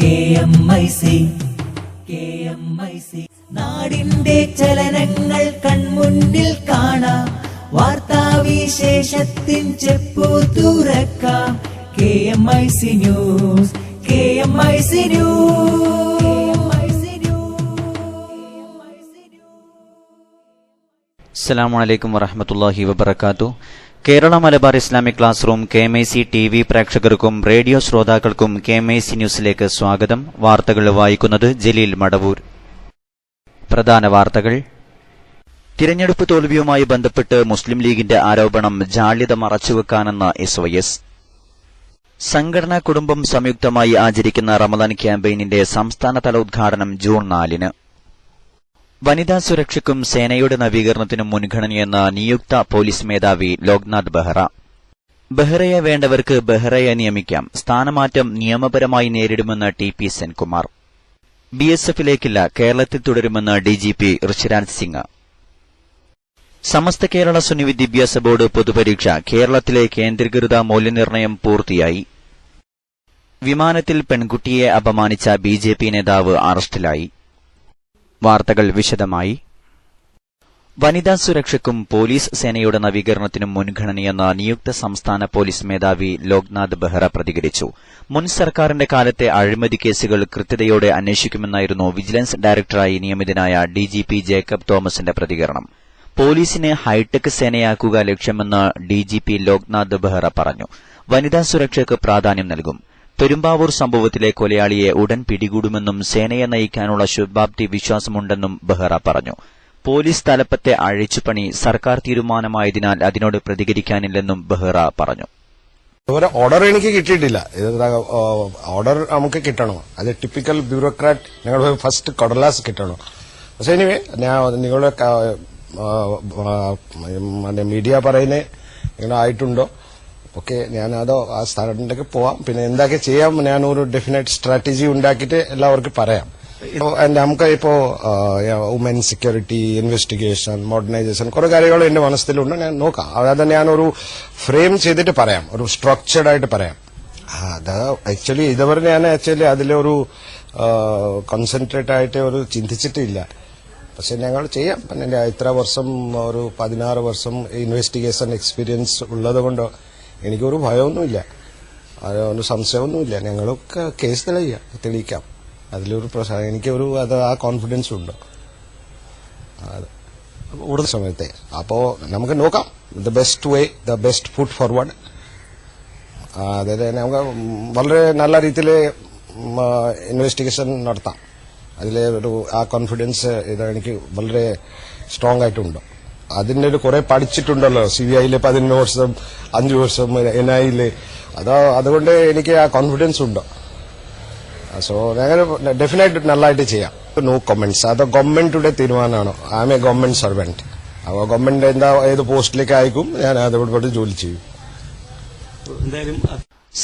KMIC നാടിന്റെ ചലനങ്ങൾ കൺമുന്നിൽ കാണാം, വാർത്താവിശേഷത്തിൻ ചെപ്പു തുറക്കാം. KMIC news. അസ്സലാമു അലൈക്കും വറഹ്മത്തുള്ളാഹി വബറകാതുഹു. Kerala Malabar Islamic class room KMIC TV പ്രേക്ഷകർക്കും റേഡിയോ ശ്രോതാക്കൾക്കും KMIC ന്യൂസിലേക്ക് സ്വാഗതം. വാർത്തകൾ വായിക്കുന്നത് ജലീൽ മടവൂർ. പ്രധാന വാർത്തകൾ. തിരഞ്ഞെടുപ്പ് തോൽവിയുമായി ബന്ധപ്പെട്ട് മുസ്ലിം ലീഗിന്റെ ആരോപണം ജാള്യത മറച്ചുവെക്കാനെന്ന് SYS. സംഘടനാ കുടുംബം സംയുക്തമായി ആചരിക്കുന്ന റമദാൻ ക്യാമ്പയിനിന്റെ സംസ്ഥാനതല ഉദ്ഘാടനം ജൂൺ 4-ന്. വനിതാ സുരക്ഷയ്ക്കും സേനയുടെ നവീകരണത്തിനും മുൻഗണനയെന്ന് നിയുക്ത പോലീസ് മേധാവി ലോക്നാഥ് ബെഹ്റ. ബെഹ്റയെ വേണ്ടവർക്ക് ബെഹ്റയെ നിയമിക്കാം, സ്ഥാനമാറ്റം നിയമപരമായി നേരിടുമെന്ന് TP സെൻകുമാർ. BSFിലേക്കില്ല, കേരളത്തിൽ തുടരുമെന്ന് DGP ഋഷിരാജ് സിംഗ്. സമസ്ത കേരള സുന്നി വിദ്യാഭ്യാസ ബോർഡ് പൊതുപരീക്ഷ കേരളത്തിലെ കേന്ദ്രീകൃത മൂല്യനിർണ്ണയം പൂർത്തിയായി. വിമാനത്തിൽ പെൺകുട്ടിയെ അപമാനിച്ച BJP നേതാവ് അറസ്റ്റിലായി. വാർത്തകൾ വിശദമായി. വനിതാ സുരക്ഷയ്ക്കും പോലീസ് സേനയുടെ നവീകരണത്തിനും മുൻഗണനയെന്ന് നിയുക്ത സംസ്ഥാന പോലീസ് മേധാവി ലോക്നാഥ് ബെഹ്റ പ്രതികരിച്ചു. മുൻ സർക്കാരിന്റെ കാലത്തെ അഴിമതി കേസുകൾ കൃത്യതയോടെ അന്വേഷിക്കുമെന്നായിരുന്നു വിജിലൻസ് ഡയറക്ടറായി നിയമിതനായ DGP ജേക്കബ് തോമസിന്റെ പ്രതികരണം. പോലീസിനെ ഹൈടെക് സേനയാക്കുക ലക്ഷ്യമെന്ന് DGP ലോക്നാഥ് ബെഹ്റ പറഞ്ഞു. വനിതാ സുരക്ഷയ്ക്ക് പ്രാധാന്യം നൽകും. പെരുമ്പാവൂർ സംഭവത്തിലെ കൊലയാളിയെ ഉടൻ പിടികൂടുമെന്നും സേനയെ നയിക്കാനുള്ള ശുഭാപ്തി വിശ്വാസമുണ്ടെന്നും ബെഹ്റ പറഞ്ഞു. പോലീസ് തലപ്പത്തെ അഴിച്ചുപണി സർക്കാർ തീരുമാനമായതിനാൽ അതിനോട് പ്രതികരിക്കാനില്ലെന്നും ബെഹ്റ പറഞ്ഞു. ഓർഡർ എനിക്ക് കിട്ടിയിട്ടില്ല. ഓർഡർ നമുക്ക് കിട്ടണോ? അത് ടിപ്പിക്കൽ ബ്യൂറോക്രാറ്റ്. ഞങ്ങൾ ഫസ്റ്റ് കടലാസ് കിട്ടണോ? പക്ഷെ എനിവേ ഞാൻ നിങ്ങളുടെ മീഡിയ പറയുന്നത് നിങ്ങൾ ആയിട്ടുണ്ടോ? ഓക്കെ, ഞാനതോ ആ സ്ഥലത്തേക്ക് പോവാം. പിന്നെ എന്തൊക്കെ ചെയ്യാം ഞാനൊരു ഡെഫിനറ്റ് സ്ട്രാറ്റജി ഉണ്ടാക്കിയിട്ട് എല്ലാവർക്കും പറയാം. നമുക്ക് ഇപ്പോ വുമൻ സെക്യൂരിറ്റി, ഇൻവെസ്റ്റിഗേഷൻ, മോഡേണൈസേഷൻ കുറെ കാര്യങ്ങൾ എന്റെ മനസ്സിലുണ്ട്. ഞാൻ നോക്കാം. അതായത് ഞാനൊരു ഫ്രെയിം ചെയ്തിട്ട് പറയാം, ഒരു സ്ട്രക്ചർഡ് ആയിട്ട് പറയാം. അത് ആക്ച്വലി ഇതുവരെ ഞാൻ അതിലൊരു കോൺസെൻട്രേറ്റ് ആയിട്ട് ഒരു ചിന്തിച്ചിട്ടില്ല. പക്ഷെ ഞങ്ങൾ ചെയ്യാം. പിന്നെ ഇത്ര വർഷം, ഒരു 16 വർഷം ഇൻവെസ്റ്റിഗേഷൻ എക്സ്പീരിയൻസ് ഉള്ളത് കൊണ്ട് എനിക്കൊരു ഭയമൊന്നുമില്ല, ഒരു സംശയമൊന്നുമില്ല. ഞങ്ങളൊക്കെ കേസ് തെളിയിക്കാം. അതിലൊരു എനിക്കൊരു ആ കോൺഫിഡൻസ് ഉണ്ട് കൂടുതൽ സമയത്തെ. അപ്പോ നമുക്ക് നോക്കാം. The best way, the best foot forward. അതായത് നമുക്ക് വളരെ നല്ല രീതിയിൽ ഇൻവെസ്റ്റിഗേഷൻ നടത്താം. അതിലെ ആ കോൺഫിഡൻസ് എനിക്ക് വളരെ സ്ട്രോങ് ആയിട്ടുണ്ട്. അതിന്റെ കുറെ പഠിച്ചിട്ടുണ്ടല്ലോ. CBIയിലെ 11 വർഷം, 5 വർഷം, NIയിലെ. അതുകൊണ്ട് എനിക്ക് ആ കോൺഫിഡൻസ് ഉണ്ട്. സോ ഞങ്ങൾ ഡെഫിനറ്റ് നല്ലതായിട്ട് ചെയ്യാം. No comments. അത് ഗവൺമെന്റിന്റെ തീരുമാനമാണ്. I am a government servant. അപ്പോൾ ഗവൺമെന്റ് ഏത് പോസ്റ്റിലേക്ക് അയക്കും, ഞാൻ അതോടുകൂടി ജോലി ചെയ്യും.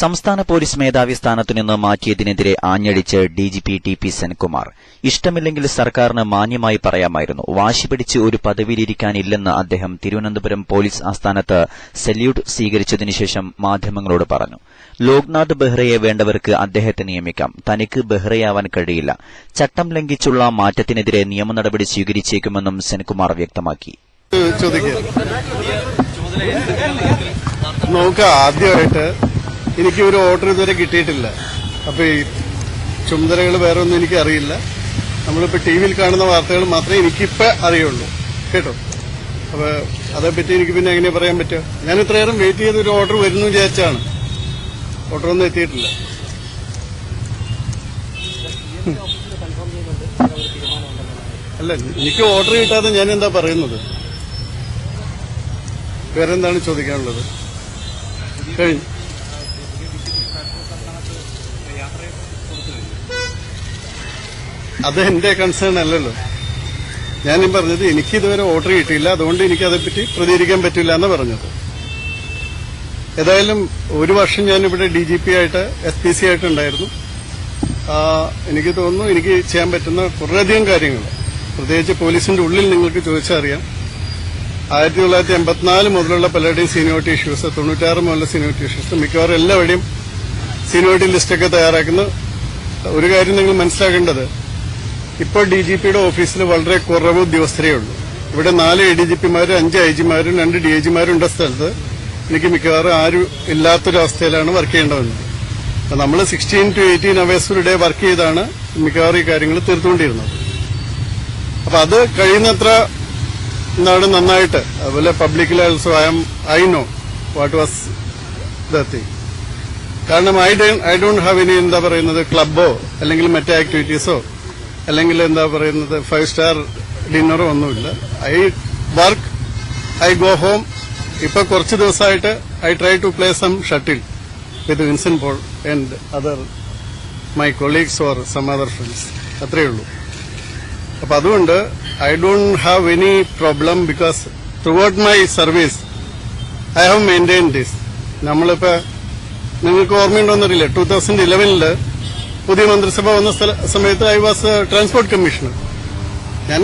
സംസ്ഥാന പോലീസ് മേധാവി സ്ഥാനത്തുനിന്ന് മാറ്റിയതിനെതിരെ ആഞ്ഞടിച്ച് DGP TP സെൻകുമാർ. ഇഷ്ടമില്ലെങ്കിൽ സർക്കാരിന് മാന്യമായി പറയാമായിരുന്നു. വാശി പിടിച്ച് ഒരു പദവിയിലിരിക്കാനില്ലെന്ന് അദ്ദേഹം തിരുവനന്തപുരം പോലീസ് ആസ്ഥാനത്ത് സല്യൂട്ട് സ്വീകരിച്ചതിനുശേഷം മാധ്യമങ്ങളോട് പറഞ്ഞു. ലോക്നാഥ് ബെഹ്റയെ വേണ്ടവർക്ക് അദ്ദേഹത്തെ നിയമിക്കാം, തനിക്ക് ബെഹ്റയാവാൻ കഴിയില്ല. ചട്ടം ലംഘിച്ചുള്ള മാറ്റത്തിനെതിരെ നിയമ നടപടി സ്വീകരിച്ചേക്കുമെന്നും സെൻകുമാർ വ്യക്തമാക്കി. ആദ്യമായിട്ട് എനിക്ക് ഒരു ഓർഡർ ഇതുവരെ കിട്ടിയിട്ടില്ല. അപ്പൊ ഈ ചുമതലകൾ വേറെ ഒന്നും എനിക്ക് അറിയില്ല. നമ്മളിപ്പോ TVയിൽ കാണുന്ന വാർത്തകൾ മാത്രമേ എനിക്കിപ്പോ അറിയുള്ളൂ കേട്ടോ. അപ്പൊ അതേപ്പറ്റി എനിക്ക് പിന്നെ എങ്ങനെ പറയാൻ പറ്റുക? ഞാൻ ഇത്രയേരം വെയിറ്റ് ചെയ്ത് ഒരു ഓർഡർ വരുന്നു വിചാരിച്ചാണ്. ഓർഡർ ഒന്നും എത്തിയിട്ടില്ല. അല്ല, എനിക്ക് ഓർഡർ കിട്ടാതെ ഞാൻ എന്താ പറയുന്നത്? വേറെന്താണ് ചോദിക്കാനുള്ളത്? കഴിഞ്ഞു. അത് എന്റെ കൺസേൺ അല്ലല്ലോ. ഞാനും പറഞ്ഞത് എനിക്ക് ഇതുവരെ ഓർഡർ കിട്ടിയില്ല, അതുകൊണ്ട് എനിക്ക് അതേപ്പറ്റി പ്രതികരിക്കാൻ പറ്റില്ല എന്ന് പറഞ്ഞത്. ഏതായാലും ഒരു വർഷം ഞാനിവിടെ DGP ആയിട്ട് SPC ആയിട്ടുണ്ടായിരുന്നു. എനിക്ക് തോന്നുന്നു എനിക്ക് ചെയ്യാൻ പറ്റുന്ന കുറേയധികം കാര്യങ്ങൾ, പ്രത്യേകിച്ച് പോലീസിന്റെ ഉള്ളിൽ നിങ്ങൾക്ക് ചോദിച്ചാൽ അറിയാം. 1984 മുതലുള്ള പലരുടെയും സീനിയോറിറ്റി ഇഷ്യൂസ്, 96 മുതലുള്ള സീനിയോറിറ്റി ഇഷ്യൂസ്, മിക്കവാറും എല്ലാവരുടെയും സീനിയോറിറ്റി ലിസ്റ്റൊക്കെ തയ്യാറാക്കുന്ന ഒരു കാര്യം നിങ്ങൾ മനസ്സിലാക്കേണ്ടത്, ഇപ്പോൾ DGPയുടെ ഓഫീസിൽ വളരെ കുറവ് ഉദ്യോഗസ്ഥരേ ഉള്ളൂ. ഇവിടെ 4 ADGPമാരും 5 IGമാരും 2 DIGമാരും ഉണ്ട സ്ഥലത്ത് എനിക്ക് മിക്കവാറും ആരും ഇല്ലാത്തൊരവസ്ഥയിലാണ് വർക്ക് ചെയ്യേണ്ടി വന്നത്. നമ്മൾ 16 to 18 hours per day work ചെയ്താണ് മിക്കവാറും ഈ കാര്യങ്ങൾ തീർത്തുകൊണ്ടിരുന്നത്. അപ്പൊ അത് കഴിയുന്നത്ര നന്നായിട്ട്, അതുപോലെ പബ്ലിക്കിൽ also I know what was the thing. കാരണം ഐ ഡോണ്ട് ഹാവ് എനി എന്താ പറയുന്നത് ക്ലബോ അല്ലെങ്കിൽ മറ്റേ ആക്ടിവിറ്റീസോ അല്ലെങ്കിൽ എന്താ പറയുന്നത് 5-star ഡിന്നറോ ഒന്നുമില്ല. I work, I go home. ഇപ്പൊ കുറച്ച് ദിവസമായിട്ട് I try to play some shuttle with Vincent Paul and other my colleagues or some other friends. അത്രയേ ഉള്ളൂ. അപ്പൊ അതുകൊണ്ട് I don't have any problem because throughout my service I have maintain this. നമ്മളിപ്പോ നിങ്ങൾക്ക് ഓർമ്മയുണ്ടോന്നറിയില്ല, 2011 പുതിയ മന്ത്രിസഭ വന്ന സമയത്ത് ഐ വാസ് ട്രാൻസ്പോർട്ട് കമ്മീഷണർ. ഞാൻ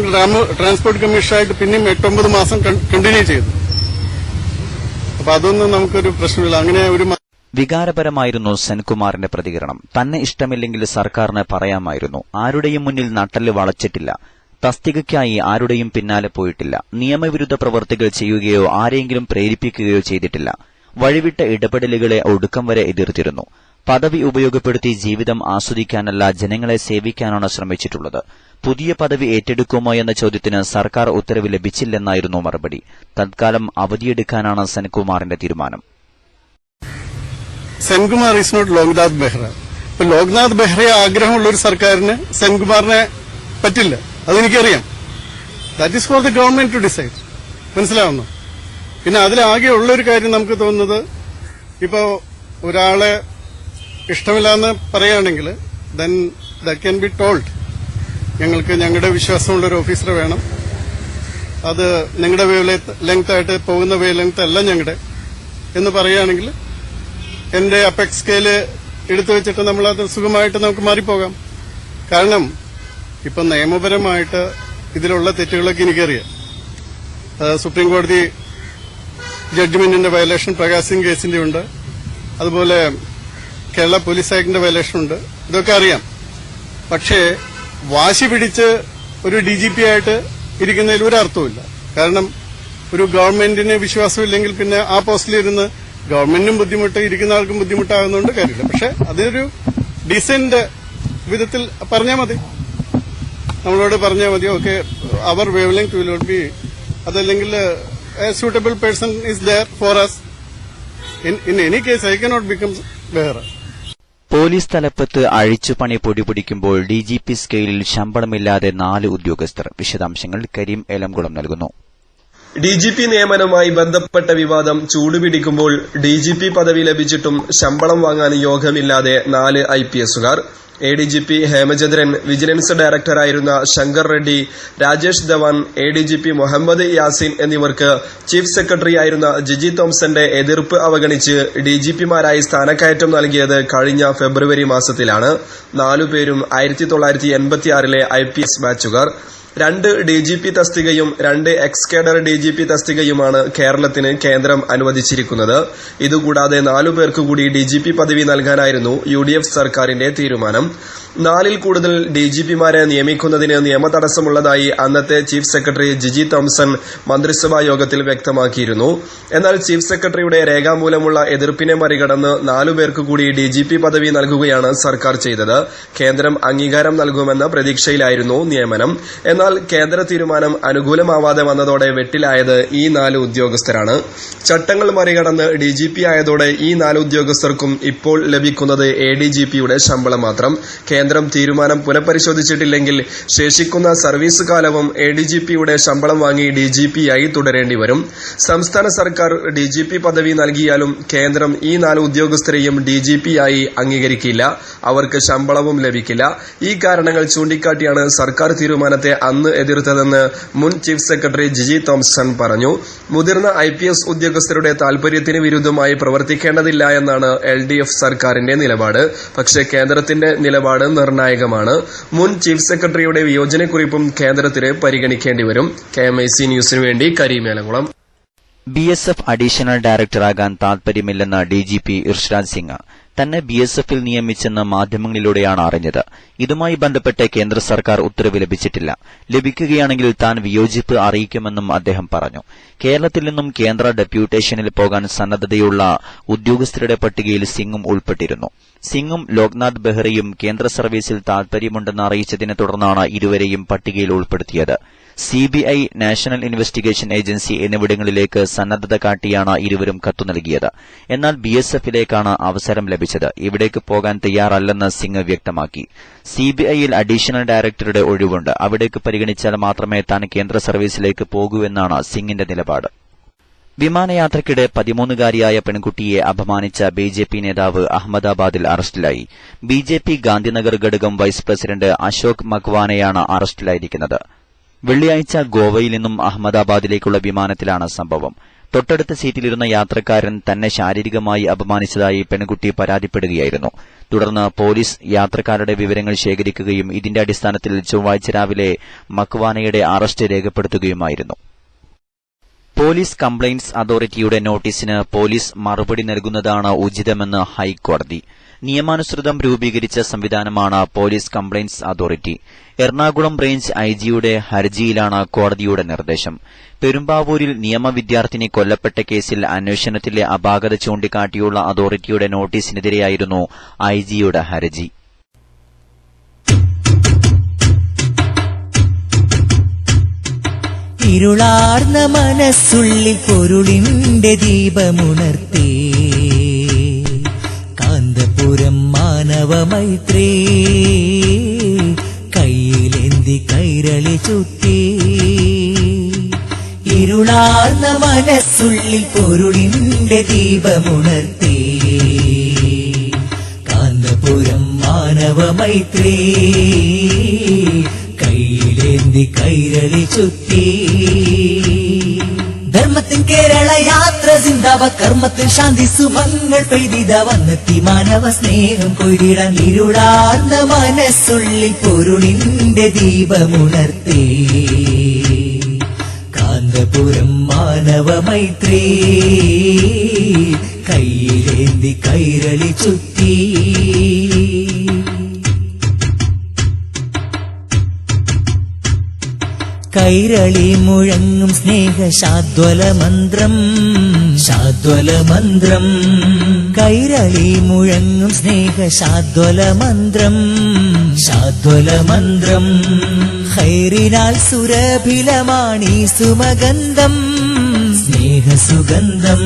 ട്രാൻസ്പോർട്ട് കമ്മീഷണറായിട്ട് പിന്നെയും 8-9 മാസം കണ്ടിന്യൂ ചെയ്തു. അപ്പൊ അതൊന്നും നമുക്കൊരു പ്രശ്നമില്ല. അങ്ങനെ ഒരു വികാരപരമായിരുന്നു സെൻകുമാറിന്റെ പ്രതികരണം. തന്നെ ഇഷ്ടമില്ലെങ്കിൽ സർക്കാരിന് പറയാമായിരുന്നു. ആരുടെയും മുന്നിൽ നട്ടല് വളച്ചിട്ടില്ല. തസ്തികയ്ക്കായി ആരുടെയും പിന്നാലെ പോയിട്ടില്ല. നിയമവിരുദ്ധ പ്രവൃത്തികൾ ചെയ്യുകയോ ആരെങ്കിലും പ്രേരിപ്പിക്കുകയോ ചെയ്തിട്ടില്ല. വഴിവിട്ട ഇടപെടലുകളെ ഒടുക്കം വരെ എതിർത്തിരുന്നു. പദവി ഉപയോഗപ്പെടുത്തി ജീവിതം ആസ്വദിക്കാനല്ല, ജനങ്ങളെ സേവിക്കാനാണ് ശ്രമിച്ചിട്ടുള്ളത്. പുതിയ പദവി ഏറ്റെടുക്കുമോ എന്ന ചോദ്യത്തിന് സർക്കാർ ഉത്തരവ് ലഭിച്ചില്ലെന്നായിരുന്നു മറുപടി. തത്കാലം അവധിയെടുക്കാനാണ് സെൻകുമാറിന്റെ തീരുമാനം. Senkumar is not Loknath Behra. ഇപ്പൊ ലോക്നാഥ് ബെഹ്റയെ ആഗ്രഹമുള്ള ഒരു സർക്കാരിന് സെൻകുമാറിനെ പറ്റില്ല, അതെനിക്കറിയാം. That is for the government to decide. മനസ്സിലാവുന്നു? പിന്നെ അതിലാകെ ഉള്ളൊരു കാര്യം നമുക്ക് തോന്നുന്നത്, ഇപ്പോ ഒരാളെ ഇഷ്ടമില്ലാന്ന് പറയുകയാണെങ്കിൽ then that can be told. ഞങ്ങൾക്ക് ഞങ്ങളുടെ വിശ്വാസമുള്ളൊരു ഓഫീസറെ വേണം, അത് നിങ്ങളുടെ വേവ് ലെങ്ത് ആയിട്ട് പോകുന്ന വേവ് ലെങ്ത് അല്ല ഞങ്ങളുടെ എന്ന് പറയുകയാണെങ്കിൽ എന്റെ അപെക്സ് സ്കെയില് എടുത്തു വെച്ചിട്ട് നമ്മളത് സുഖമായിട്ട് നമുക്ക് മാറിപ്പോകാം. കാരണം ഇപ്പൊ നിയമപരമായിട്ട് ഇതിലുള്ള തെറ്റുകളൊക്കെ എനിക്കറിയാം. സുപ്രീം കോടതി ജഡ്ജ്മെന്റിന്റെ വയലേഷൻ പ്രകാശ് സിംഗ് കേസിന്റെ ഉണ്ട്, അതുപോലെ കേരള പോലീസ് ആക്ടിന്റെ വയലേഷൻ ഉണ്ട്. ഇതൊക്കെ അറിയാം. പക്ഷേ വാശി പിടിച്ച് ഒരു DGP ആയിട്ട് ഇരിക്കുന്നതിൽ ഒരു അർത്ഥവുമില്ല. കാരണം ഒരു ഗവൺമെന്റിന് വിശ്വാസമില്ലെങ്കിൽ പിന്നെ ആ പോസ്റ്റിലിരുന്ന് ഗവൺമെന്റിനും ബുദ്ധിമുട്ട്, ഇരിക്കുന്ന ആൾക്കും ബുദ്ധിമുട്ടാകുന്നതുകൊണ്ട് കാര്യമില്ല. പക്ഷെ അതിനൊരു ഡീസന്റ് വിധത്തിൽ പറഞ്ഞാൽ മതി, നമ്മളോട് പറഞ്ഞാൽ മതി. ഓക്കെ, അവർ wave length will not be, അതല്ലെങ്കിൽ a suitable person is there for us. In any case, I cannot become Behra. Police തലപ്പത്ത് അഴിച്ചുപണി പൊടിപിടിക്കുമ്പോൾ DGP സ്കെയിലിൽ ശമ്പളമില്ലാതെ 4 ഉദ്യോഗസ്ഥർ. വിശദാംശങ്ങൾ കരീം ഏലംകുളം നൽകുന്നു. DGP നിയമനവുമായി ബന്ധപ്പെട്ട വിവാദം ചൂടുപിടിക്കുമ്പോൾ DGP പദവി ലഭിച്ചിട്ടും ശമ്പളം വാങ്ങാൻ യോഗമില്ലാതെ 4 IPSകാർ. ADGP ഹേമചന്ദ്രൻ, വിജിലൻസ് ഡയറക്ടറായിരുന്ന ശങ്കർ റെഡ്ഡി, രാജേഷ് ധവാൻ, ADGP മുഹമ്മദ് യാസിൻ എന്നിവർക്ക് ചീഫ് സെക്രട്ടറി ആയിരുന്ന ജിജി തോംസന്റെ എതിർപ്പ് അവഗണിച്ച് DGPമാരായി സ്ഥാനക്കയറ്റം നൽകിയത് കഴിഞ്ഞ ഫെബ്രുവരി മാസത്തിലാണ്. 4 പേരും 1986 IPS ബാച്ചുകാർ. 2 DGP തസ്തികയും 2 X cadre DGP തസ്തികയുമാണ് കേരളത്തിന് കേന്ദ്രം അനുവദിച്ചിരിക്കുന്നത്. ഇതുകൂടാതെ 4 പേർക്ക് കൂടി DGP പദവി നൽകാനായിരുന്നു UDF സർക്കാരിന്റെ തീരുമാനം. 4ൽ കൂടുതൽ DGPമാരെ നിയമിക്കുന്നതിന് നിയമതടസ്സമുള്ളതായി അന്നത്തെ ചീഫ് സെക്രട്ടറി ജിജി തോംസൺ മന്ത്രിസഭാ യോഗത്തിൽ വ്യക്തമാക്കിയിരുന്നു. എന്നാൽ ചീഫ് സെക്രട്ടറിയുടെ രേഖാമൂലമുള്ള എതിർപ്പിനെ മറികടന്ന് 4 പേർക്ക് കൂടി DGP പദവി നൽകുകയാണ് സർക്കാർ ചെയ്തത്. കേന്ദ്രം അംഗീകാരം നൽകുമെന്ന പ്രതീക്ഷയിലായിരുന്നു നിയമനം. എന്നാൽ കേന്ദ്ര തീരുമാനം അനുകൂലമാവാതെ വന്നതോടെ വെട്ടിലായത് ഈ 4 ഉദ്യോഗസ്ഥരാണ്. ചട്ടങ്ങൾ മറികടന്ന് DGP ആയതോടെ ഈ 4 ഉദ്യോഗസ്ഥർക്കും ഇപ്പോൾ ലഭിക്കുന്നത് ADGPയുടെ ശമ്പളം മാത്രം. കേന്ദ്രം തീരുമാനം പുനഃപരിശോധിച്ചിട്ടില്ലെങ്കിൽ ശേഷിക്കുന്ന സർവീസ് കാലവും ADGPയുടെ ശമ്പളം വാങ്ങി DGPയായി തുടരേണ്ടി വരും. സംസ്ഥാന സർക്കാർ DGP പദവി നൽകിയാലും കേന്ദ്രം ഈ 4 ഉദ്യോഗസ്ഥരെയും DGPയായി അംഗീകരിക്കില്ല. അവർക്ക് ശമ്പളവും ലഭിക്കില്ല. ഈ കാരണങ്ങൾ ചൂണ്ടിക്കാട്ടിയാണ് സർക്കാർ തീരുമാനത്തെ അന്ന് എതിർത്തതെന്ന് മുൻ ചീഫ് സെക്രട്ടറി ജിജി തോംസൺ പറഞ്ഞു. മുതിർന്ന IPS ഉദ്യോഗസ്ഥരുടെ താൽപര്യത്തിന് വിരുദ്ധമായി പ്രവർത്തിക്കേണ്ടതില്ല എന്നാണ് LDF സർക്കാരിന്റെ നിലപാട്. പക്ഷേ കേന്ദ്രത്തിന്റെ നിലപാട് നിർണായകമാണ്. മുൻ ചീഫ് സെക്രട്ടറിയുടെ വിയോജനക്കുറിപ്പും കേന്ദ്രത്തിന് പരിഗണിക്കേണ്ടി വരും. KMIC ന്യൂസിനു വേണ്ടി കരീം ഏലംകുളം. BSF അഡീഷണൽ ഡയറക്ടറാകാൻ താൽപര്യമില്ലെന്ന് DGP ഇർഷാദ് സിംഗ്. തന്നെ BSFൽ നിയമിച്ചെന്ന് മാധ്യമങ്ങളിലൂടെയാണ് അറിഞ്ഞത്. ഇതുമായി ബന്ധപ്പെട്ട് കേന്ദ്ര സർക്കാർ ഉത്തരവ് ലഭിച്ചിട്ടില്ല. ലഭിക്കുകയാണെങ്കിൽ താൻ വിയോജിപ്പ് അറിയിക്കുമെന്നും അദ്ദേഹം പറഞ്ഞു. കേരളത്തിൽ നിന്നും കേന്ദ്ര ഡെപ്യൂട്ടേഷനിൽ പോകാൻ സന്നദ്ധതയുള്ള ഉദ്യോഗസ്ഥരുടെ പട്ടികയിൽ സിംഗും ഉൾപ്പെട്ടിരുന്നു. സിംഗും ലോക്നാഥ് ബെഹ്റയും കേന്ദ്ര സർവീസിൽ താൽപര്യമുണ്ടെന്ന് അറിയിച്ചതിനെ തുടർന്നാണ് ഇരുവരെയും പട്ടികയിൽ ഉൾപ്പെടുത്തിയത്. CBI, നാഷണൽ ഇൻവെസ്റ്റിഗേഷൻ ഏജൻസി എന്നിവിടങ്ങളിലേക്ക് സന്നദ്ധത കാട്ടിയാണ് ഇരുവരും കത്തു നൽകിയത്. എന്നാൽ BSFിലേക്കാണ് അവസരം ലഭിച്ചത്. ഇവിടേക്ക് പോകാൻ തയ്യാറല്ലെന്ന് സിംഗ് വ്യക്തമാക്കി. CBIയിൽ അഡീഷണൽ ഡയറക്ടറുടെ ഒഴിവുണ്ട്. അവിടേക്ക് പരിഗണിച്ചാൽ മാത്രമേ താൻ കേന്ദ്ര സർവീസിലേക്ക് പോകൂവെന്നാണ് സിംഗിന്റെ നിലപാട്. വിമാനയാത്രയ്ക്കിടെ 13-കാരിയായ പെൺകുട്ടിയെ അപമാനിച്ച BJP നേതാവ് അഹമ്മദാബാദിൽ അറസ്റ്റിലായി. BJP ഗാന്ധിനഗർ ഘടകം വൈസ് പ്രസിഡന്റ് അശോക് മക്വാനയാണ് അറസ്റ്റിലായിരിക്കുന്നത്. വെള്ളിയാഴ്ച ഗോവയിൽ നിന്നും അഹമ്മദാബാദിലേക്കുള്ള വിമാനത്തിലാണ് സംഭവം. തൊട്ടടുത്ത സീറ്റിലിരുന്ന യാത്രക്കാരൻ തന്നെ ശാരീരികമായി അപമാനിച്ചതായി പെൺകുട്ടി പരാതിപ്പെടുകയായിരുന്നു. തുടർന്ന് പോലീസ് യാത്രക്കാരുടെ വിവരങ്ങൾ ശേഖരിക്കുകയും ഇതിന്റെ അടിസ്ഥാനത്തിൽ ചൊവ്വാഴ്ച രാവിലെ മക്വാനയുടെ അറസ്റ്റ് രേഖപ്പെടുത്തുകയുമായിരുന്നു. പോലീസ് കംപ്ലയിന്റ്സ് അതോറിറ്റിയുടെ നോട്ടീസിന് പോലീസ് മറുപടി നൽകുന്നതാണ് ഉചിതമെന്ന് ഹൈക്കോടതി. നിയമാനുസൃതം രൂപീകരിച്ച സംവിധാനമാണ് police complaints authority. Ernakulam range IGയുടെ ഹർജിയിലാണ് കോടതിയുടെ നിർദ്ദേശം. പെരുമ്പാവൂരിൽ നിയമവിദ്യാർത്ഥിനി കൊല്ലപ്പെട്ട കേസിൽ അന്വേഷണത്തിലെ അപാകത ചൂണ്ടിക്കാട്ടിയുള്ള അതോറിറ്റിയുടെ നോട്ടീസിനെതിരെയായിരുന്നു IGയുടെ ഹർജി. ഇരുളാർന്ന മനസ്സുള്ളിൽ പൊരുളിന്റെ ദീപമുണർത്തി കാന്തപുരം മാനവ മൈത്രി കയ്യിലേന്തി കൈരളി ചുറ്റി. ഇരുളാർന്ന മനസ്സുള്ളിൽ പൊരുളിന്റെ ദീപമുണർത്തി കാന്തപുരം മാനവ മൈത്രി കയ്യിലേന്തി കൈരളി ചുറ്റി. ധർമ്മത്തിൻ കേരള യാത്ര സിന്ദാബാദ്, കർമ്മത്തിൽ ശാന്തി സുമങ്ങൾ പെയ്തിത വന്നെത്തി മാനവ സ്നേഹം കൊയ്തിടാൻ. ഇരുളാർന്ന മനസ്സുള്ളിൽ പൊരുളിന്റെ ദീപമുണർത്തി കാന്തപുരം മാനവ മൈത്രി കയ്യിലേന്തി കൈരളി ചുറ്റി. കൈരളി മുഴങ്ങും സ്നേഹ ശാദ്വല മന്ത്രം, ശാദ്വല മന്ത്രം. കൈരളി മുഴങ്ങും സ്നേഹ ശാദ്വല മന്ത്രം, ശാദ്വല മന്ത്രം. ഖൈറിനാൽ സുരഭിലമാണീ സുമഗന്ധം, സ്നേഹസുഗന്ധം.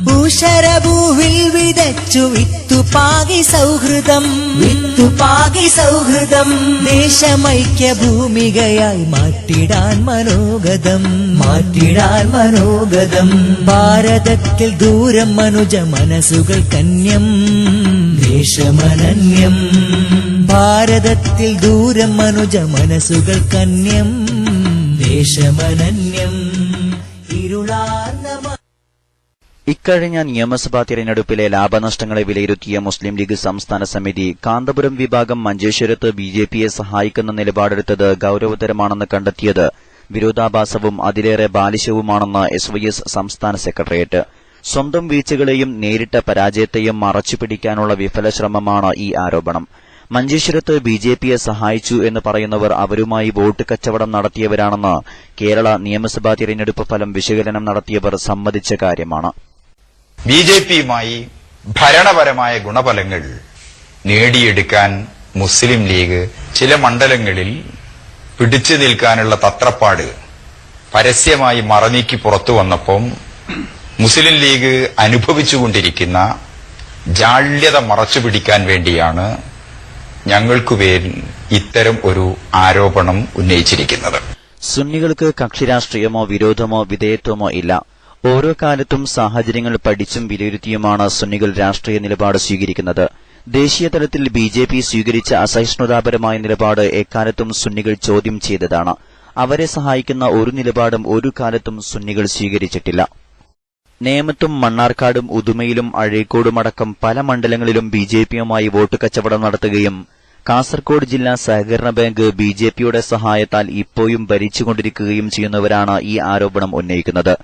ഭൂഷരഭൂവിൽ വിതച്ചു വിത്തുപാകി സൗഹൃദം, വിത്തുപാകി സൗഹൃദം. ദേശമൈക്യ ഭൂമികയായി മാറ്റിടാൻ മനോഗതം, മാറ്റിടാൻ മനോഗതം. ഭാരതത്തിൽ ദൂരം മനുജ മനസ്സുകൾ കന്യം, ദേശമനന്യം. ഭാരതത്തിൽ ദൂരം മനുജ മനസ്സുകൾ കന്യം, ദേശമനന്യം. ഇരുളാർന്ന ഇക്കഴിഞ്ഞ നിയമസഭാ തിരഞ്ഞെടുപ്പിലെ ലാഭനഷ്ടങ്ങളെ വിലയിരുത്തിയ മുസ്ലിം ലീഗ് സംസ്ഥാന സമിതി കാന്തപുരം വിഭാഗം മഞ്ചേശ്വരത്ത് BJPയെ സഹായിക്കുന്ന നിലപാടെടുത്തത് ഗൌരവതരമാണെന്ന് കണ്ടെത്തിയത് വിരോധാഭാസവും അതിലേറെ ബാലിശവുമാണെന്ന് SYS സംസ്ഥാന സെക്രട്ടേറിയറ്റ്. സ്വന്തം വീഴ്ചകളെയും നേരിട്ട പരാജയത്തെയും മറച്ചുപിടിക്കാനുള്ള വിഫല ശ്രമമാണ് ഈ ആരോപണം. മഞ്ചേശ്വരത്ത് BJPയെ സഹായിച്ചു എന്ന് പറയുന്നവർ അവരുമായി വോട്ട് കച്ചവടം നടത്തിയവരാണെന്ന് കേരള നിയമസഭാ തിരഞ്ഞെടുപ്പ് ഫലം വിശകലനം നടത്തിയവർ സമ്മതിച്ച കാര്യമാണ്. BJPയുമായി ഭരണപരമായ ഗുണഫലങ്ങൾ നേടിയെടുക്കാൻ മുസ്ലിം ലീഗ് ചില മണ്ഡലങ്ങളിൽ പിടിച്ചു നിൽക്കാനുള്ള തത്രപ്പാട് പരസ്യമായി മറനീക്കി പുറത്തു വന്നപ്പം മുസ്ലിം ലീഗ് അനുഭവിച്ചുകൊണ്ടിരിക്കുന്ന ജാള്യത മറച്ചുപിടിക്കാൻ വേണ്ടിയാണ് ഞങ്ങൾക്കുപേരിൽ ഇത്തരം ഒരു ആരോപണം ഉന്നയിച്ചിരിക്കുന്നത്. സുന്നികൾക്ക് കക്ഷിരാഷ്ട്രീയമോ വിരോധമോ വിധേയത്വമോ ഇല്ല. ഓരോ കാലത്തും സാഹചര്യങ്ങൾ പഠിച്ചും വിലയിരുത്തിയുമാണ് സുന്നികൾ രാഷ്ട്രീയ നിലപാട് സ്വീകരിക്കുന്നത്. ദേശീയ തലത്തിൽ BJP സ്വീകരിച്ച അസഹിഷ്ണുതാപരമായ നിലപാട് എക്കാലത്തും സുന്നികൾ ചോദ്യം ചെയ്തതാണ്. അവരെ സഹായിക്കുന്ന ഒരു നിലപാടും ഒരു കാലത്തും സുന്നികൾ സ്വീകരിച്ചിട്ടില്ല. നേമത്തും മണ്ണാർക്കാടും ഉദുമയിലും അഴീക്കോടുമടക്കം പല മണ്ഡലങ്ങളിലും BJPയുമായി വോട്ട് കച്ചവടം നടത്തുകയും കാസർകോട് ജില്ലാ സഹകരണ ബാങ്ക് BJPയുടെ സഹായത്താൽ ഇപ്പോഴും ഭരിച്ചുകൊണ്ടിരിക്കുകയും ചെയ്യുന്നവരാണ് ഈ ആരോപണം ഉന്നയിക്കുന്നത്.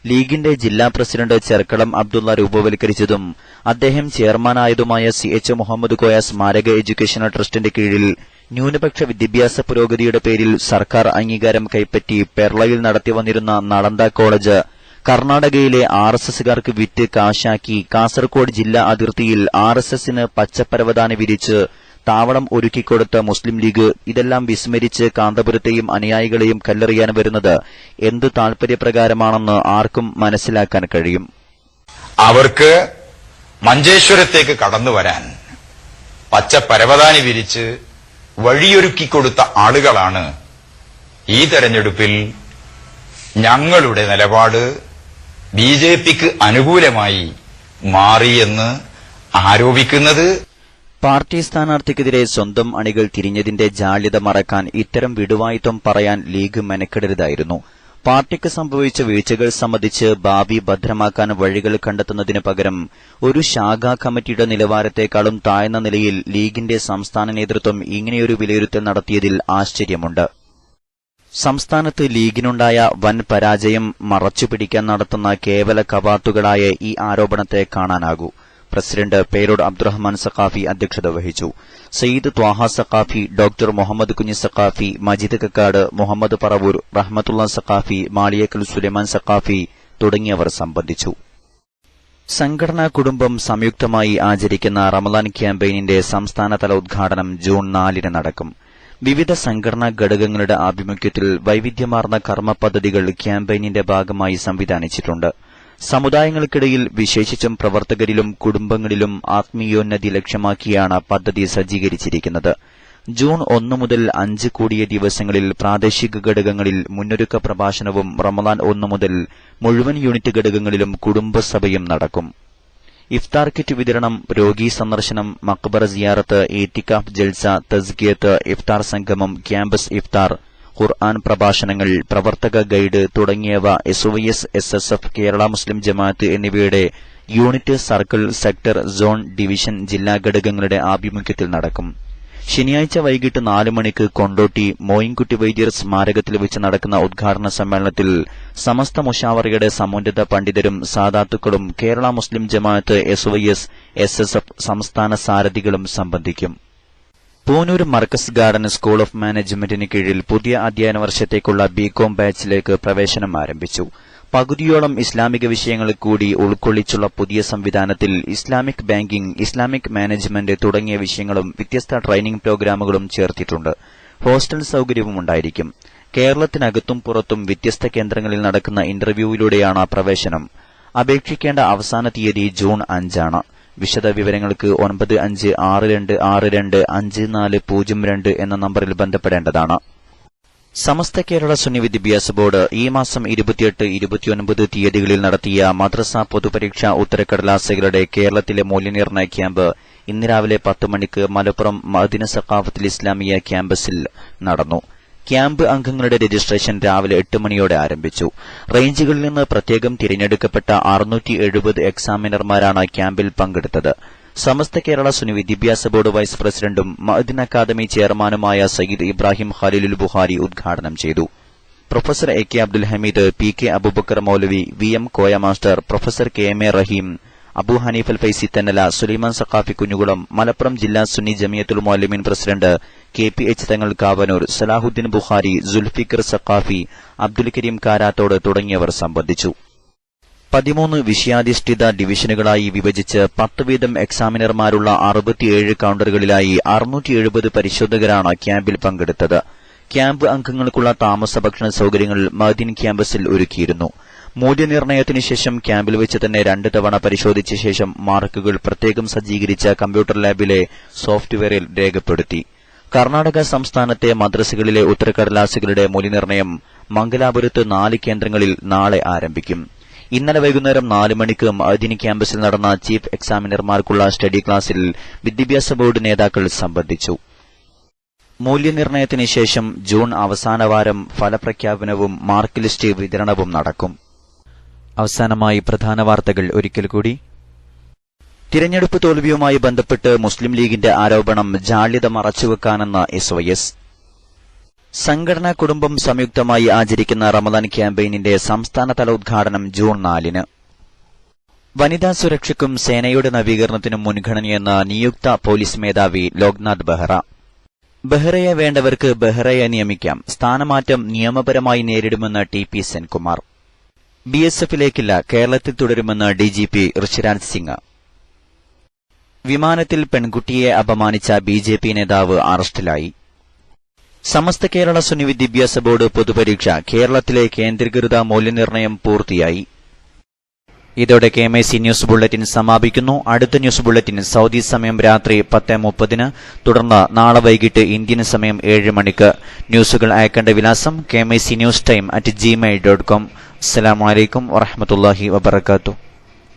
ലീഗിന്റെ ജില്ലാ പ്രസിഡന്റ് ചെർക്കളം അബ്ദുള്ള രൂപവൽക്കരിച്ചതും അദ്ദേഹം ചെയർമാനായതുമായ CH മുഹമ്മദ് കോയ സ്മാരക എഡ്യൂക്കേഷണൽ ട്രസ്റ്റിന്റെ കീഴിൽ ന്യൂനപക്ഷ വിദ്യാഭ്യാസ പുരോഗതിയുടെ പേരിൽ സർക്കാർ അംഗീകാരം കൈപ്പറ്റി പെർളയിൽ നടത്തിവന്നിരുന്ന നളന്ദ കോളേജ് കർണാടകയിലെ RSSകാർക്ക് വിറ്റ് കാശാക്കി കാസർകോട് ജില്ലാ അതിർത്തിയിൽ RSSന് പച്ചപ്പരവതാനി വിരിച്ച് താവളം ഒരുക്കിക്കൊടുത്ത മുസ്ലിം ലീഗ് ഇതെല്ലാം വിസ്മരിച്ച് കാന്തപുരത്തെയും അനുയായികളെയും കല്ലെറിയാൻ വരുന്നത് എന്ത് താൽപര്യപ്രകാരമാണെന്ന് ആർക്കും മനസ്സിലാക്കാൻ കഴിയും. അവർക്ക് മഞ്ചേശ്വരത്തേക്ക് കടന്നുവരാൻ പച്ച പരവതാനി വിരിച്ച് വഴിയൊരുക്കിക്കൊടുത്ത ആളുകളാണ് ഈ തെരഞ്ഞെടുപ്പിൽ ഞങ്ങളുടെ നിലപാട് BJPക്ക് അനുകൂലമായി മാറിയെന്ന് ആരോപിക്കുന്നത്. പാർട്ടി സ്ഥാനാർത്ഥിക്കെതിരെ സ്വന്തം അണികൾ തിരിഞ്ഞതിന്റെ ജാള്യത മറക്കാൻ ഇത്തരം വിടുവായിത്വം പറയാൻ ലീഗ് മെനക്കെടരുതായിരുന്നു. പാർട്ടിക്ക് സംഭവിച്ച വീഴ്ചകൾ സംബന്ധിച്ച് ഭാവി ഭദ്രമാക്കാൻ വഴികൾ കണ്ടെത്തുന്നതിനു പകരം ഒരു ശാഖാ കമ്മിറ്റിയുടെ നിലവാരത്തെക്കാളും താഴ്ന്ന നിലയിൽ ലീഗിന്റെ സംസ്ഥാന നേതൃത്വം ഇങ്ങനെയൊരു വിലയിരുത്തൽ നടത്തിയതിൽ ആശ്ചര്യമുണ്ട്. സംസ്ഥാനത്ത് ലീഗിനുണ്ടായ വൻ പരാജയം മറച്ചുപിടിക്കാൻ നടത്തുന്ന കേവല കവാത്തുകളായ ഈ ആരോപണത്തെ കാണാനാകൂ. പ്രസിഡന്റ് പേരോട് അബ്ദുറഹ്മാൻ സഖാഫി അധ്യക്ഷത വഹിച്ചു. സയ്യിദ് ത്വാഹ സഖാഫി, ഡോക്ടർ മുഹമ്മദ് കുഞ്ഞി സഖാഫി, മജീദ് കക്കാട്, മുഹമ്മദ് പറവൂർ, റഹ്മത്തുള്ള സഖാഫി, മാളിയേക്കൽ സുലൈമാൻ സഖാഫി തുടങ്ങിയവർ സംബന്ധിച്ചു. സംഘടനാ കുടുംബം സംയുക്തമായി ആചരിക്കുന്ന റമദാൻ ക്യാമ്പയിനിന്റെ സംസ്ഥാനതല ഉദ്ഘാടനം ജൂൺ 4 നടക്കും. വിവിധ സംഘടനാ ഘടകങ്ങളുടെ ആഭിമുഖ്യത്തിൽ വൈവിധ്യമാർന്ന കർമ്മ പദ്ധതികൾ ക്യാമ്പയിനിന്റെ ഭാഗമായി സംവിധാനിച്ചിട്ടുണ്ട്. സമുദായങ്ങൾക്കിടയിൽ വിശേഷിച്ചും പ്രവർത്തകരിലും കുടുംബങ്ങളിലും ആത്മീയോന്നതി ലക്ഷ്യമാക്കിയാണ് പദ്ധതി സജ്ജീകരിച്ചിരിക്കുന്നത്. ജൂൺ 1 മുതൽ 5 കൂടിയ ദിവസങ്ങളിൽ പ്രാദേശിക ഘടകങ്ങളിൽ മുന്നൊരുക്ക പ്രഭാഷണവും റമദാൻ 1 മുതൽ മുഴുവൻ യൂണിറ്റ് ഘടകങ്ങളിലും കുടുംബസഭയും നടക്കും. ഇഫ്താർ കിറ്റ് വിതരണം, രോഗീ സന്ദർശനം, മക്ബറ സിയാറത്ത്, ഏത്തിക്കാഫ് ജൽസ, തസ്കിയത്ത്, ഇഫ്താർ സംഗമം, ക്യാമ്പസ് ഇഫ്താർ, ഖുർആൻ പ്രഭാഷണങ്ങൾ, പ്രവർത്തക ഗൈഡ് തുടങ്ങിയവ SOS, SSF, കേരള മുസ്ലിം ജമാഅത്ത് എന്നിവയുടെ unit, circle, sector, zone, division, ജില്ലാ ഘടകങ്ങളുടെ ആഭിമുഖ്യത്തിൽ നടക്കും. ശനിയാഴ്ച വൈകിട്ട് 4 മണിക്ക് കൊണ്ടോട്ടി മോയിൻകുട്ടി വൈദ്യർ സ്മാരകത്തിൽ വെച്ച് നടക്കുന്ന ഉദ്ഘാടന സമ്മേളനത്തിൽ സമസ്ത മുഷാവറയുടെ സമുന്നത പണ്ഡിതരും സാദാത്തുക്കളും കേരള മുസ്ലിം ജമാഅത്ത്, SOS, SSF സംസ്ഥാന സാരഥികളും സംബന്ധിക്കും. Poonoor Markaz garden school of മാനേജ്മെന്റിന് കീഴിൽ പുതിയ അധ്യയന വർഷത്തേക്കുള്ള BCom ബാച്ചിലേക്ക് പ്രവേശനം ആരംഭിച്ചു. പകുതിയോളം ഇസ്ലാമിക വിഷയങ്ങൾ കൂടി ഉൾക്കൊള്ളിച്ചുള്ള പുതിയ സംവിധാനത്തിൽ ഇസ്ലാമിക് ബാങ്കിംഗ്, ഇസ്ലാമിക് മാനേജ്മെന്റ് തുടങ്ങിയ വിഷയങ്ങളും വ്യത്യസ്ത ട്രെയിനിംഗ് പ്രോഗ്രാമുകളും ചേർത്തിട്ടുണ്ട്. ഹോസ്റ്റൽ സൌകര്യവും ഉണ്ടായിരിക്കും. കേരളത്തിനകത്തും പുറത്തും വ്യത്യസ്ത കേന്ദ്രങ്ങളിൽ നടക്കുന്ന ഇന്റർവ്യൂവിലൂടെയാണ് പ്രവേശനം. അപേക്ഷിക്കേണ്ട അവസാന തീയതി ജൂൺ 5 ആണ്. വിശദ വിവരങ്ങൾക്ക് 9562625402 എന്ന നമ്പറിൽ ബന്ധപ്പെടേണ്ടതാണ്. സമസ്ത കേരള സുന്നി വിദ്യാഭ്യാസ ബോർഡ് ഈ മാസം 28, 29 തീയതികളിൽ നടത്തിയ മദ്രസ പൊതുപരീക്ഷാ ഉത്തരക്കടലാസുകളുടെ കേരളത്തിലെ മൂല്യനിർണ്ണയ ക്യാമ്പ് ഇന്ന് രാവിലെ 10 മണിക്ക് മലപ്പുറം മഅദിന സഖാഫത്തുൽ ഇസ്ലാമിയ ക്യാമ്പസിൽ നടന്നു. ക്യാമ്പ് അംഗങ്ങളുടെ രജിസ്ട്രേഷൻ രാവിലെ 8 മണിയോടെ ആരംഭിച്ചു. റേഞ്ചുകളിൽ നിന്ന് പ്രത്യേകം തിരഞ്ഞെടുക്കപ്പെട്ട 670 എക്സാമിനർമാരാണ് ക്യാമ്പിൽ പങ്കെടുത്തത്. സമസ്ത കേരള സുന്നി വിദ്യാഭ്യാസ ബോർഡ് വൈസ് പ്രസിഡന്റും മഅദിൻ അക്കാദമി ചെയർമാനുമായ സയ്യിദ് ഇബ്രാഹിം ഖലീലുൽ ബുഖാരി ഉദ്ഘാടനം ചെയ്തു. Professor AK Abdul Hameed, PK Abubakar Maulavi, VM Koya master, professor KMA Raheem, Abu Hanif Al Faizy Thennala, Sulaiman Saqafi Kunjukulam, Malappuram ജില്ലാ സുന്നി ജമിയത്തുൽ മുഅല്ലിമീൻ പ്രസിഡന്റ് KPH തങ്ങൾ കാവനൂർ, സലാഹുദ്ദീൻ ബുഖാരി, സുൽഫിക്കർ സഖാഫി, അബ്ദുൽ കരീം കാരാത്തോട് തുടങ്ങിയവർ സംബന്ധിച്ചു. 13 വിഷയാധിഷ്ഠിത ഡിവിഷനുകളായി വിഭജിച്ച് 10 വീതം എക്സാമിനർമാരുള്ള 67 കൌണ്ടറുകളിലായി 670 പരിശോധകരാണ് ക്യാമ്പിൽ പങ്കെടുത്തത്. ക്യാമ്പ് അംഗങ്ങൾക്കുള്ള താമസ ഭക്ഷണ സൌകര്യങ്ങൾ മഅദിൻ ക്യാമ്പസിൽ ഒരുക്കിയിരുന്നു. മൂല്യനിർണ്ണയത്തിനു ശേഷം ക്യാമ്പിൽ വെച്ച് തന്നെ 2 തവണ പരിശോധിച്ച ശേഷം മാർക്കുകൾ പ്രത്യേകം സജ്ജീകരിച്ച കമ്പ്യൂട്ടർ ലാബിലെ സോഫ്റ്റ്വെയറിൽ രേഖപ്പെടുത്തി. കർണാടക സംസ്ഥാനത്തെ മദ്രസകളിലെ ഉത്തരക്കടലാസുകളുടെ മൂല്യനിർണ്ണയം മംഗലാപുരത്ത് 4 കേന്ദ്രങ്ങളിൽ നാളെ ആരംഭിക്കും. ഇന്നലെ വൈകുന്നേരം 4 മണിക്ക് മഅദിൻ ക്യാമ്പസിൽ നടന്ന ചീഫ് എക്സാമിനർമാർക്കുള്ള സ്റ്റഡി ക്ലാസിൽ വിദ്യാഭ്യാസ ബോർഡ് നേതാക്കൾ സംബന്ധിച്ചു. മൂല്യനിർണ്ണയത്തിന് ശേഷം ജൂൺ അവസാനവാരം ഫലപ്രഖ്യാപനവും മാർക്ക് ലിസ്റ്റ് വിതരണവും നടക്കും. അവസാനമായി പ്രധാന വാർത്തകൾ ഒരിക്കൽ കൂടി. തിരഞ്ഞെടുപ്പ് തോൽവിയുമായി ബന്ധപ്പെട്ട് മുസ്ലിം ലീഗിന്റെ ആരോപണം ജാള്യത മറച്ചുവെക്കാനെന്ന് SOS. സംഘടനാ കുടുംബം സംയുക്തമായി ആചരിക്കുന്ന റമദാൻ ക്യാമ്പയിനിന്റെ സംസ്ഥാനതല ഉദ്ഘാടനം ജൂൺ 4-ന്. വനിതാ സുരക്ഷയ്ക്കും സേനയുടെ നവീകരണത്തിനും മുൻഗണനയെന്ന നിയുക്ത പോലീസ് മേധാവി ലോക്നാഥ് ബെഹ്റ. ബെഹ്റയെ വേണ്ടവർക്ക് ബെഹ്റയെ നിയമിക്കാം, സ്ഥാനമാറ്റം നിയമപരമായി നേരിടുമെന്ന് ടി.പി. സെൻകുമാർ. ബിഎസ്എഫിലേക്കില്ല, കേരളത്തിൽ തുടരുമെന്ന് ഡിജിപി ഋഷിരാജ് സിംഗ്. വിമാനത്തിൽ പെൺകുട്ടിയെ അപമാനിച്ച ബിജെപി നേതാവ് അറസ്റ്റിലായി. സമസ്ത കേരള സുന്നി വിദ്യാഭ്യാസ ബോർഡ് പൊതുപരീക്ഷ കേരളത്തിലെ കേന്ദ്രീകൃത മൂല്യനിർണ്ണയം പൂർത്തിയായി. ഇതോടെ KMIC ന്യൂസ് ബുള്ളറ്റിൻ സമാപിക്കുന്നു. അടുത്ത ന്യൂസ് ബുള്ളറ്റിൻ സൗദി സമയം രാത്രി 10:30, തുടർന്ന് നാളെ വൈകിട്ട് ഇന്ത്യൻ സമയം 7 മണിക്ക്. ന്യൂസുകൾ അയക്കേണ്ട വിലാസം KMIC News Time @gmail.com. അസ്സലാമു അലൈക്കും വറഹ്മത്തുള്ളാഹി വബറകാതുഹു.